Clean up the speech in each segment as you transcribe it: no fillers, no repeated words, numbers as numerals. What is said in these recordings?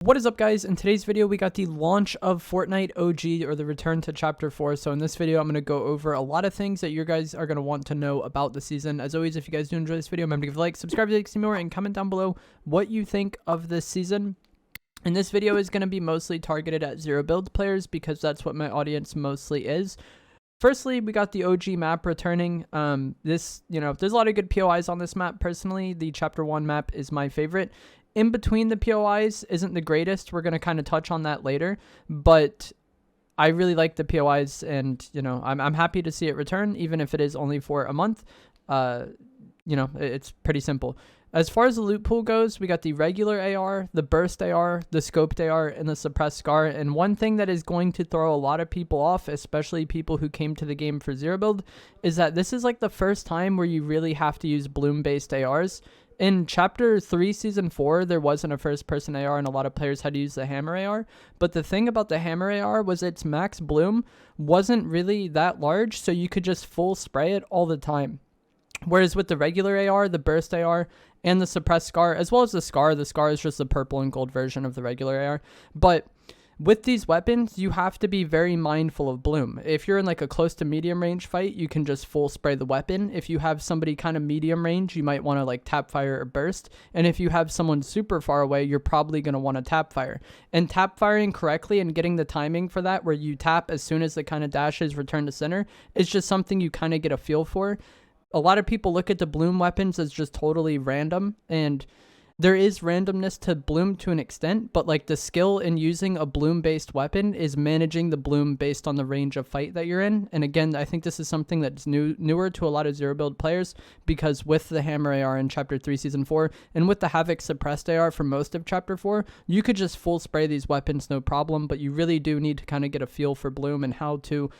What is up, guys? In today's video we got the launch of Fortnite OG, or the return to chapter 4. So in this video I'm going to go over a lot of things that you guys are going to want to know about the season. As always, if you guys do enjoy this video, remember to give a like, subscribe to see more, and comment down below what you think of this season. And this video is going to be mostly targeted at zero build players because that's what my audience mostly is. Firstly, we got the OG map returning. There's a lot of good POIs on this map. Personally, the chapter 1 map is my favorite. In between the POIs isn't the greatest. We're going to kind of touch on that later, but I really like the POIs, and I'm happy to see it return, even if it is only for a month. It's pretty simple. As far as the loot pool goes, we got the regular AR, the burst AR, the scoped AR, and the suppressed scar. And one thing that is going to throw a lot of people off, especially people who came to the game for zero build, is that this is like the first time where you really have to use bloom based ARs. In Chapter 3, Season 4, there wasn't a first-person AR, and a lot of players had to use the Hammer AR. But the thing about the Hammer AR was its max bloom wasn't really that large, so you could just full spray it all the time. Whereas with the regular AR, the Burst AR, and the Suppressed Scar, as well as the Scar is just the purple and gold version of the regular AR. But with these weapons, you have to be very mindful of bloom. If you're in like a close to medium range fight, you can just full spray the weapon. If you have somebody kind of medium range, you might want to like tap fire or burst. And if you have someone super far away, you're probably going to want to tap fire. And tap firing correctly and getting the timing for that, where you tap as soon as the kind of dashes return to center, is just something you kind of get a feel for. A lot of people look at the bloom weapons as just totally random, and there is randomness to bloom to an extent, but like the skill in using a bloom based weapon is managing the bloom based on the range of fight that you're in. And again, I think this is something that's newer to a lot of zero build players, because with the Hammer AR in Chapter 3 Season 4 and with the Havoc suppressed AR for most of Chapter 4, you could just full spray these weapons no problem, but you really do need to kind of get a feel for bloom and how to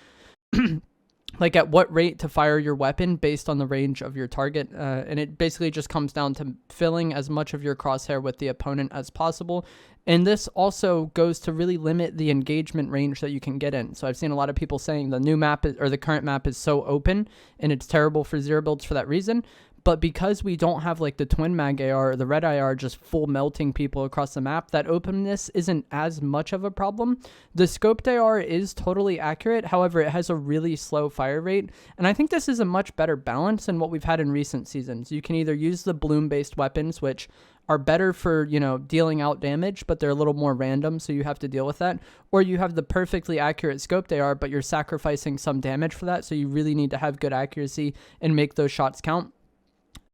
like at what rate to fire your weapon based on the range of your target. And it basically just comes down to filling as much of your crosshair with the opponent as possible. And this also goes to really limit the engagement range that you can get in. So I've seen a lot of people saying the new map or the current map is so open and it's terrible for zero builds for that reason. But because we don't have like the twin mag AR or the red IR just full melting people across the map, that openness isn't as much of a problem. The scoped AR is totally accurate. However, it has a really slow fire rate. And I think this is a much better balance than what we've had in recent seasons. You can either use the bloom based weapons, which are better for, dealing out damage, but they're a little more random, so you have to deal with that. Or you have the perfectly accurate scoped AR, but you're sacrificing some damage for that. So you really need to have good accuracy and make those shots count.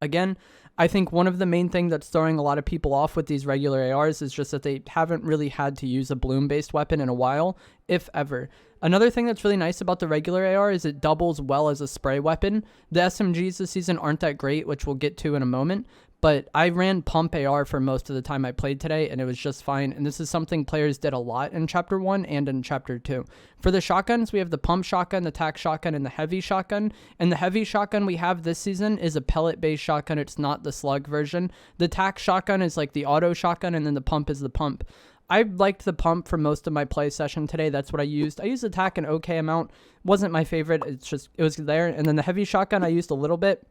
Again, I think one of the main things that's throwing a lot of people off with these regular ARs is just that they haven't really had to use a bloom-based weapon in a while, if ever. Another thing that's really nice about the regular AR is it doubles well as a spray weapon. The SMGs this season aren't that great, which we'll get to in a moment, but I ran pump AR for most of the time I played today, and it was just fine. And this is something players did a lot in Chapter 1 and in Chapter 2. For the shotguns, we have the pump shotgun, the tac shotgun, and the heavy shotgun. And the heavy shotgun we have this season is a pellet-based shotgun. It's not the slug version. The tac shotgun is like the auto shotgun, and then the pump is the pump. I liked the pump for most of my play session today. That's what I used. I used the tac an okay amount. Wasn't my favorite. It was there. And then the heavy shotgun I used a little bit.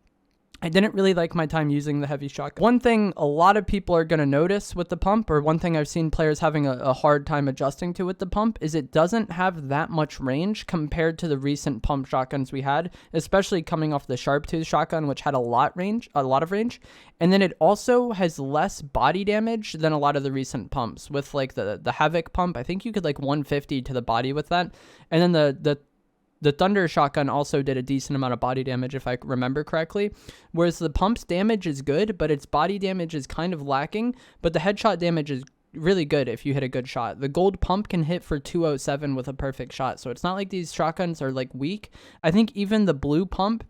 I didn't really like my time using the heavy shotgun. One thing a lot of people are going to notice with the pump, or one thing I've seen players having a hard time adjusting to with the pump, is it doesn't have that much range compared to the recent pump shotguns we had, especially coming off the sharp tooth shotgun, which had a lot of range. And then it also has less body damage than a lot of the recent pumps. With like the Havoc pump, I think you could like 150 to the body with that. And then the Thunder shotgun also did a decent amount of body damage, if I remember correctly. Whereas the pump's damage is good, but its body damage is kind of lacking. But the headshot damage is really good if you hit a good shot. The gold pump can hit for 207 with a perfect shot. So it's not like these shotguns are like weak. I think even the blue pump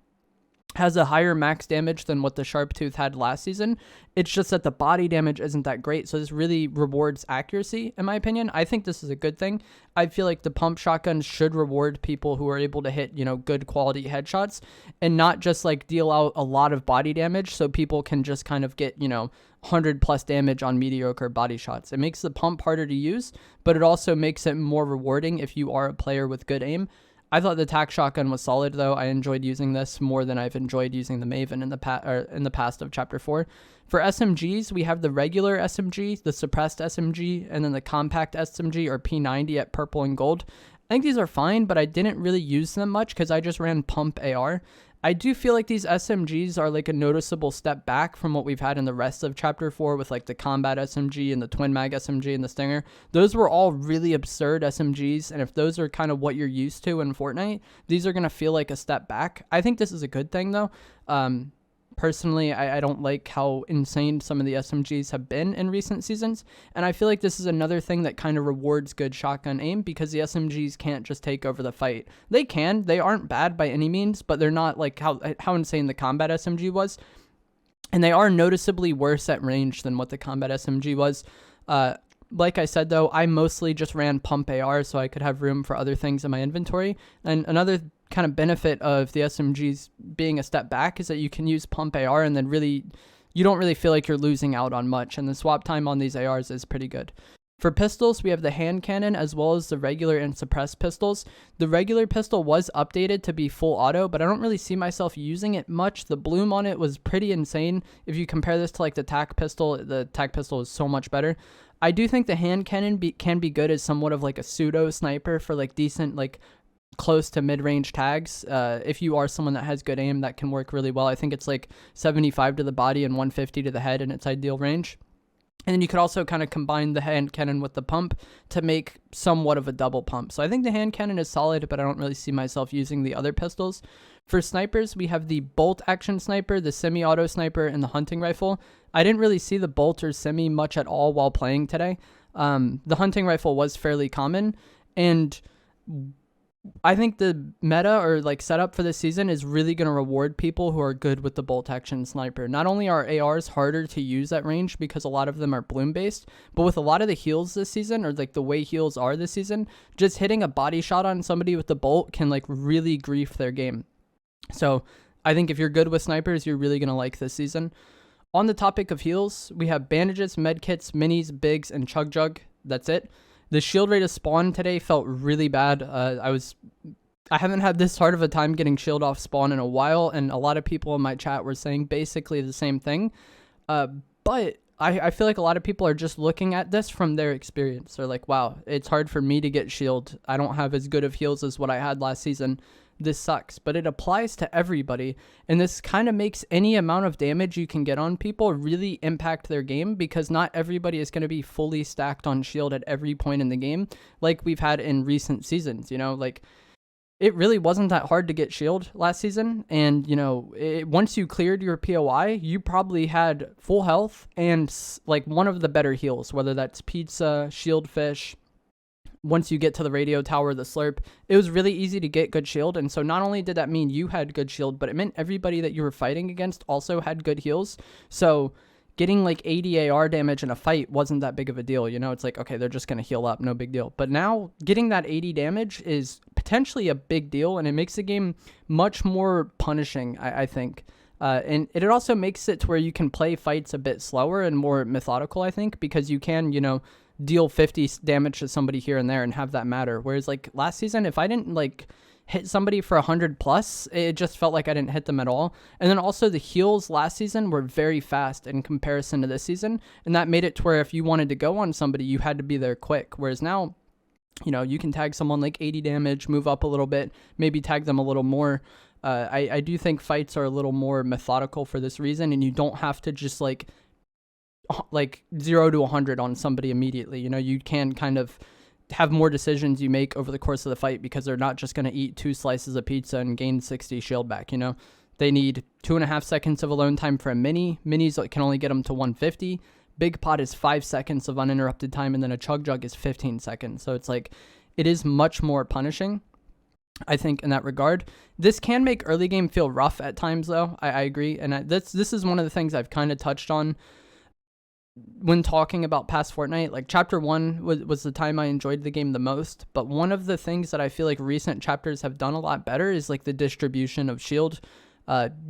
has a higher max damage than what the sharp tooth had last season. It's just that the body damage isn't that great, so this really rewards accuracy, in my opinion. I think this is a good thing. I feel like the pump shotguns should reward people who are able to hit, good quality headshots, and not just like deal out a lot of body damage so people can just kind of get, 100 plus damage on mediocre body shots. It makes the pump harder to use, but it also makes it more rewarding if you are a player with good aim. I thought the tac shotgun was solid though. I enjoyed using this more than I've enjoyed using the Maven in the past of chapter 4. For SMGs, we have the regular SMG, the suppressed SMG, and then the compact SMG or P90 at purple and gold. I think these are fine, but I didn't really use them much because I just ran pump AR. I do feel like these SMGs are like a noticeable step back from what we've had in the rest of Chapter 4 with like the Combat SMG and the Twin Mag SMG and the Stinger. Those were all really absurd SMGs, and if those are kind of what you're used to in Fortnite, these are going to feel like a step back. I think this is a good thing though. Personally, I don't like how insane some of the SMGs have been in recent seasons, and I feel like this is another thing that kind of rewards good shotgun aim because the SMGs can't just take over the fight. They aren't bad by any means, but they're not like how insane the Combat SMG was, and they are noticeably worse at range than what the Combat SMG was. Like I said, though, I mostly just ran pump AR so I could have room for other things in my inventory, and another kind of benefit of the SMGs being a step back is that you can use pump AR and then you don't really feel like you're losing out on much, and the swap time on these ARs is pretty good. For pistols, we have the hand cannon as well as the regular and suppressed pistols. The regular pistol was updated to be full auto, but I don't really see myself using it much. The bloom on it was pretty insane. If you compare this to like the tac pistol is so much better. I do think the hand cannon can be good as somewhat of like a pseudo sniper for like decent like close to mid-range tags. If you are someone that has good aim, that can work really well. I think it's like 75 to the body and 150 to the head in its ideal range. And then you could also kind of combine the hand cannon with the pump to make somewhat of a double pump. So I think the hand cannon is solid, but I don't really see myself using the other pistols. For snipers, we have the bolt action sniper, the semi-auto sniper, and the hunting rifle. I didn't really see the bolt or semi much at all while playing today. The hunting rifle was fairly common, and I think the meta or like setup for this season is really going to reward people who are good with the bolt action sniper. Not only are ARs harder to use at range because a lot of them are bloom based, but with a lot of the heals this season, or like the way heals are this season, just hitting a body shot on somebody with the bolt can like really grief their game. So I think if you're good with snipers, you're really going to like this season. On the topic of heals, we have bandages, medkits, minis, bigs, and chug jug. That's it. The shield rate of spawn today felt really bad. I haven't had this hard of a time getting shield off spawn in a while, and a lot of people in my chat were saying basically the same thing. But I feel like a lot of people are just looking at this from their experience. They're like, wow, it's hard for me to get shield. I don't have as good of heals as what I had last season. This sucks, but it applies to everybody, and this kind of makes any amount of damage you can get on people really impact their game, because not everybody is going to be fully stacked on shield at every point in the game like we've had in recent seasons. You know, like it really wasn't that hard to get shield last season, and you know, once you cleared your POI, you probably had full health and like one of the better heals, whether that's pizza, shield fish. Once you get to the radio tower, the slurp, it was really easy to get good shield. And so not only did that mean you had good shield, but it meant everybody that you were fighting against also had good heals. So getting like 80 AR damage in a fight wasn't that big of a deal. You know, it's like, okay, they're just going to heal up, no big deal. But now getting that 80 damage is potentially a big deal, and it makes the game much more punishing, I think. And it also makes it to where you can play fights a bit slower and more methodical, I think, because you can, you know, deal 50 damage to somebody here and there and have that matter. Whereas like last season, if I didn't like hit somebody for 100 plus, it just felt like I didn't hit them at all. And then also the heals last season were very fast in comparison to this season, and that made it to where if you wanted to go on somebody, you had to be there quick. Whereas now, you know, you can tag someone like 80 damage, move up a little bit, maybe tag them a little more. I do think fights are a little more methodical for this reason, and you don't have to just like 0 to 100 on somebody immediately. You know, you can kind of have more decisions you make over the course of the fight, because they're not just going to eat 2 slices of pizza and gain 60 shield back. You know, they need 2.5 seconds of alone time for a minis can only get them to 150. Big pot is 5 seconds of uninterrupted time, and then a chug jug is 15 seconds. So it's like, it is much more punishing, I think, in that regard. This can make early game feel rough at times, though. I agree, and this is one of the things I've kind of touched on when talking about past Fortnite. Like chapter 1 was the time I enjoyed the game the most, but one of the things that I feel like recent chapters have done a lot better is like the distribution of shield.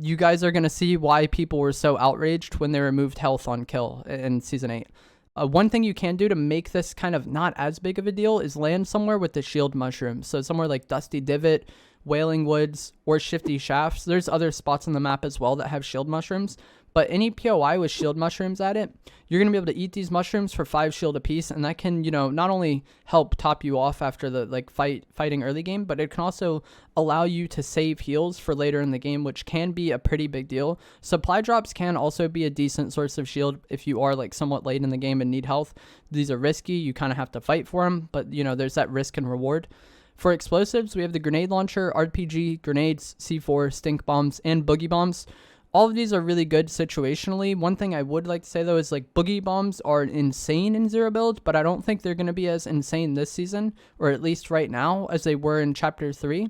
You guys are going to see why people were so outraged when they removed health on kill in season 8. One thing you can do to make this kind of not as big of a deal is land somewhere with the shield mushrooms. So somewhere like Dusty Divot, Wailing Woods, or Shifty Shafts. There's other spots on the map as well that have shield mushrooms. But any POI with shield mushrooms at it, you're going to be able to eat these mushrooms for 5 shield apiece, and that can, not only help top you off after the fighting early game, but it can also allow you to save heals for later in the game, which can be a pretty big deal. Supply drops can also be a decent source of shield if you are somewhat late in the game and need health. These are risky, you kind of have to fight for them, but there's that risk and reward. For explosives, we have the grenade launcher, RPG, grenades, C4, stink bombs, and boogie bombs. All of these are really good situationally. One thing I would like to say, though, is boogie bombs are insane in zero build, but I don't think they're going to be as insane this season, or at least right now, as they were in Chapter 3,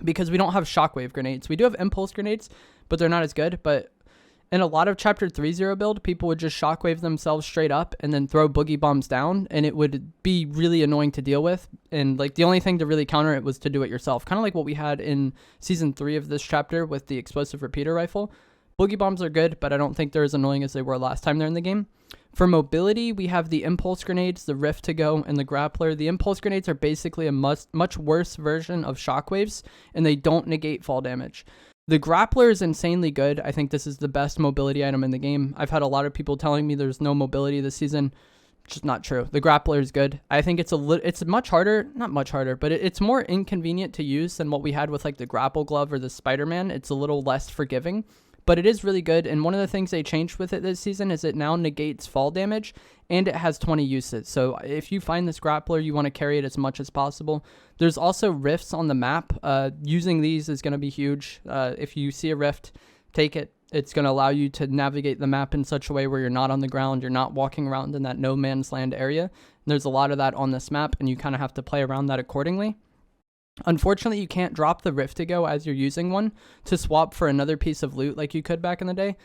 because we don't have shockwave grenades. We do have impulse grenades, but they're not as good. But in a lot of Chapter 3 zero build, people would just shockwave themselves straight up and then throw boogie bombs down, and it would be really annoying to deal with. And the only thing to really counter it was to do it yourself, kind of like what we had in Season 3 of this chapter with the explosive repeater rifle. Boogie bombs are good, but I don't think they're as annoying as they were last time they're in the game. For mobility, we have the impulse grenades, the rift to go, and the grappler. The impulse grenades are basically a much worse version of shockwaves, and they don't negate fall damage. The grappler is insanely good. I think this is the best mobility item in the game. I've had a lot of people telling me there's no mobility this season. Just not true. The grappler is good. I think it's much harder, not much harder, but it's more inconvenient to use than what we had with the grapple glove or the Spider-Man. It's a little less forgiving, but it is really good. And one of the things they changed with it this season is it now negates fall damage, and it has 20 uses. So if you find this grappler, you want to carry it as much as possible. There's also rifts on the map. Using these is going to be huge. If you see a rift, take it. It's going to allow you to navigate the map in such a way where you're not on the ground, you're not walking around in that no man's land area. And there's a lot of that on this map, and you kind of have to play around that accordingly. Unfortunately, you can't drop the rift to go as you're using one to swap for another piece of loot like you could back in the day.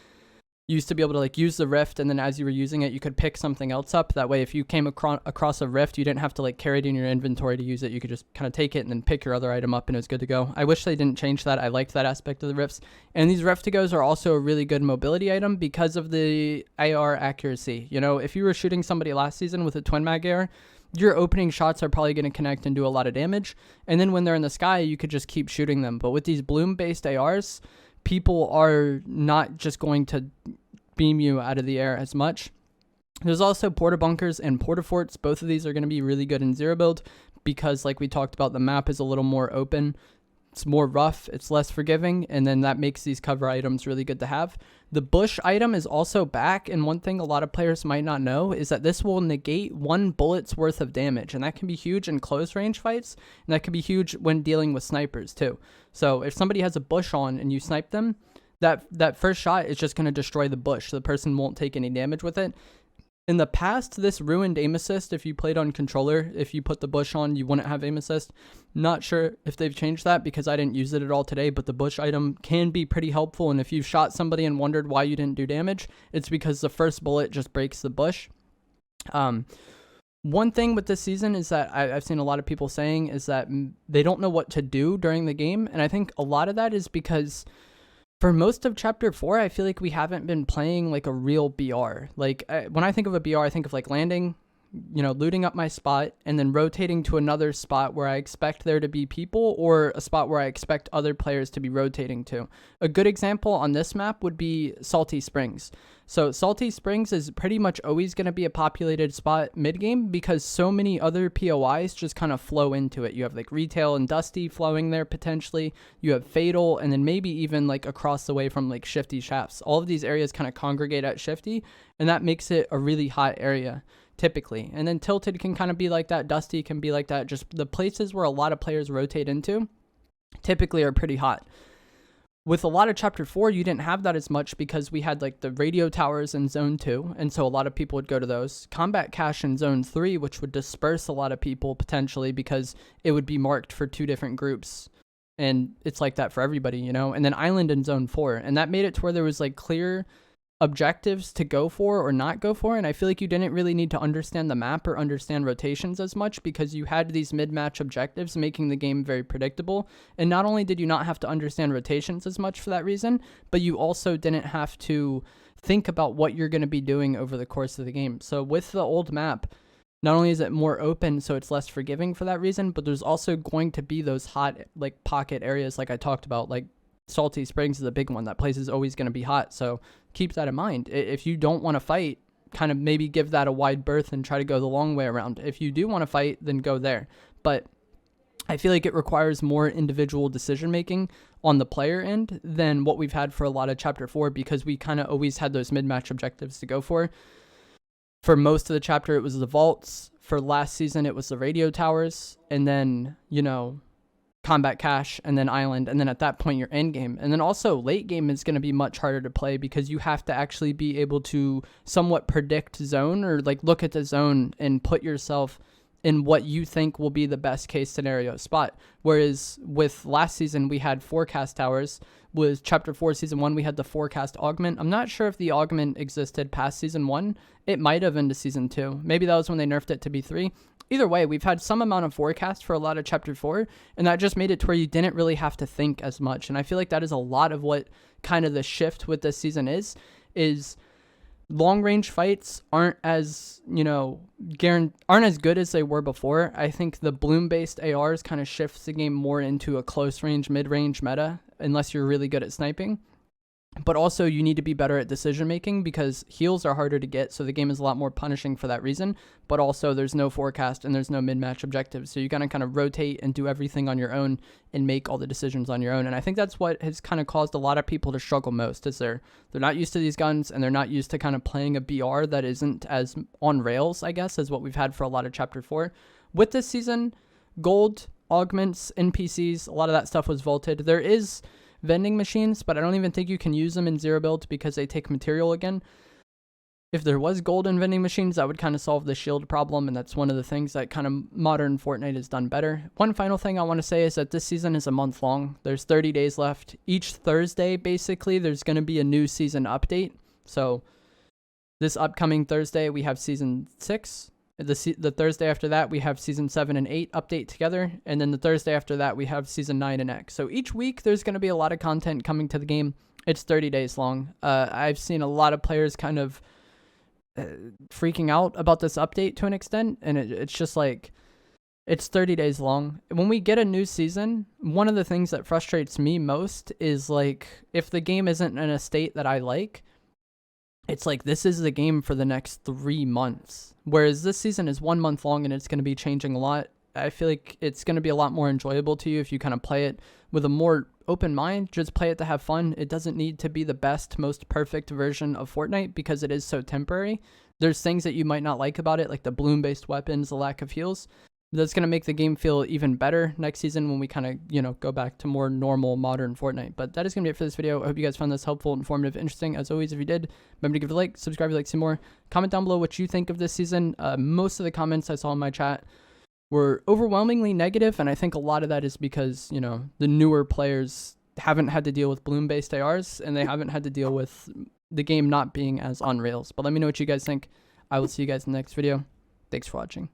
You used to be able to use the rift, and then as you were using it, you could pick something else up. That way, if you came across a rift, you didn't have to carry it in your inventory to use it. You could just kind of take it and then pick your other item up, and it was good to go. I wish they didn't change that. I liked that aspect of the rifts. And these rift to goes are also a really good mobility item because of the AR accuracy. If you were shooting somebody last season with a twin mag AR, your opening shots are probably going to connect and do a lot of damage. And then when they're in the sky, you could just keep shooting them. But with these bloom-based ARs, people are not just going to beam you out of the air as much. There's also porta bunkers and porta forts. Both of these are going to be really good in zero build because, like we talked about, the map is a little more open. It's more rough, it's less forgiving, and then that makes these cover items really good to have. The bush item is also back, and one thing a lot of players might not know is that this will negate 1 bullet's worth of damage, and that can be huge in close range fights, and that can be huge when dealing with snipers too. So if somebody has a bush on and you snipe them, that first shot is just going to destroy the bush. The person won't take any damage with it. In the past, this ruined aim assist. If you played on controller, if you put the bush on, you wouldn't have aim assist. Not sure if they've changed that because I didn't use it at all today, but the bush item can be pretty helpful. And if you've shot somebody and wondered why you didn't do damage, it's because the first bullet just breaks the bush. One thing with this season is that I've seen a lot of people saying is that they don't know what to do during the game. And I think a lot of that is because for most of Chapter 4, I feel like we haven't been playing a real BR. When I think of a BR, I think of landing, looting up my spot, and then rotating to another spot where I expect there to be people, or a spot where I expect other players to be rotating to. A good example on this map would be Salty Springs. So Salty Springs is pretty much always going to be a populated spot mid-game because so many other POIs just kind of flow into it. You have Retail and Dusty flowing there potentially. You have Fatal, and then maybe even across the way from Shifty Shafts. All of these areas kind of congregate at Shifty, and that makes it a really hot area typically. And then Tilted can kind of be like that. Dusty can be like that. Just the places where a lot of players rotate into typically are pretty hot. With a lot of Chapter 4, you didn't have that as much because we had the radio towers in Zone 2, and so a lot of people would go to those. Combat Cache in Zone 3, which would disperse a lot of people potentially because it would be marked for 2 different groups, and it's like that for everybody, And then Island in Zone 4, and that made it to where there was clear objectives to go for or not go for, and I feel like you didn't really need to understand the map or understand rotations as much because you had these mid-match objectives making the game very predictable. And not only did you not have to understand rotations as much for that reason, but you also didn't have to think about what you're going to be doing over the course of the game. So with the old map, not only is it more open, so it's less forgiving for that reason, but there's also going to be those hot like pocket areas like I talked about, like Salty Springs is a big one. That place is always going to be hot, so keep that in mind. If you don't want to fight, kind of maybe give that a wide berth and try to go the long way around. If you do want to fight, then go there. But I feel like it requires more individual decision making on the player end than what we've had for a lot of Chapter 4, because we kind of always had those mid-match objectives to go for. For most of the chapter, it was the vaults. For last season, it was the radio towers, and then, you know, combat cache, and then island, and then at that point, your end game. And then also, late game is going to be much harder to play because you have to actually be able to somewhat predict zone, or like look at the zone and put yourself in what you think will be the best case scenario spot. Whereas with last season, we had forecast towers. With Chapter 4 Season 1, we had the forecast augment. I'm not sure if the augment existed past Season 1. It might have into Season 2. Maybe that was when they nerfed it to be 3. Either way, we've had some amount of forecast for a lot of Chapter 4, and that just made it to where you didn't really have to think as much. And I feel like that is a lot of what kind of the shift with this season is long range fights aren't as, you know, aren't as good as they were before. I think the bloom based ARs kind of shifts the game more into a close range, mid range meta, unless you're really good at sniping. But also you need to be better at decision making because heals are harder to get, so the game is a lot more punishing for that reason. But also there's no forecast and there's no mid-match objectives, so you gotta kind of rotate and do everything on your own and make all the decisions on your own. And I think that's what has kind of caused a lot of people to struggle most, is they're not used to these guns, and they're not used to kind of playing a BR that isn't as on rails, I guess, as what we've had for a lot of Chapter 4. With this season, gold, augments, NPCs, a lot of that stuff was vaulted. There is vending machines, but I don't even think you can use them in zero build because they take material again. If there was golden vending machines, that would kind of solve the shield problem, and that's one of the things that kind of modern Fortnite has done better. One final thing I want to say is that this season is a month long. There's 30 days left. Each Thursday, basically, there's going to be a new season update. So this upcoming Thursday, we have Season 6. The Thursday after that, we have Season 7 and 8 update together. And then the Thursday after that, we have Season 9 and X. So each week, there's going to be a lot of content coming to the game. It's 30 days long. I've seen a lot of players kind of freaking out about this update to an extent. And it's just like, it's 30 days long. When we get a new season, one of the things that frustrates me most is like, if the game isn't in a state that I like, it's like, this is the game for the next 3 months. Whereas this season is 1 month long and it's going to be changing a lot. I feel like it's going to be a lot more enjoyable to you if you kind of play it with a more open mind. Just play it to have fun. It doesn't need to be the best, most perfect version of Fortnite because it is so temporary. There's things that you might not like about it, like the bloom-based weapons, the lack of heals. That's going to make the game feel even better next season when we kind of, you know, go back to more normal, modern Fortnite. But that is going to be it for this video. I hope you guys found this helpful, informative, interesting. As always, if you did, remember to give it a like, subscribe if you like to see more. Comment down below what you think of this season. Most of the comments I saw in my chat were overwhelmingly negative, and I think a lot of that is because, you know, the newer players haven't had to deal with bloom-based ARs, and they haven't had to deal with the game not being as on rails. But let me know what you guys think. I will see you guys in the next video. Thanks for watching.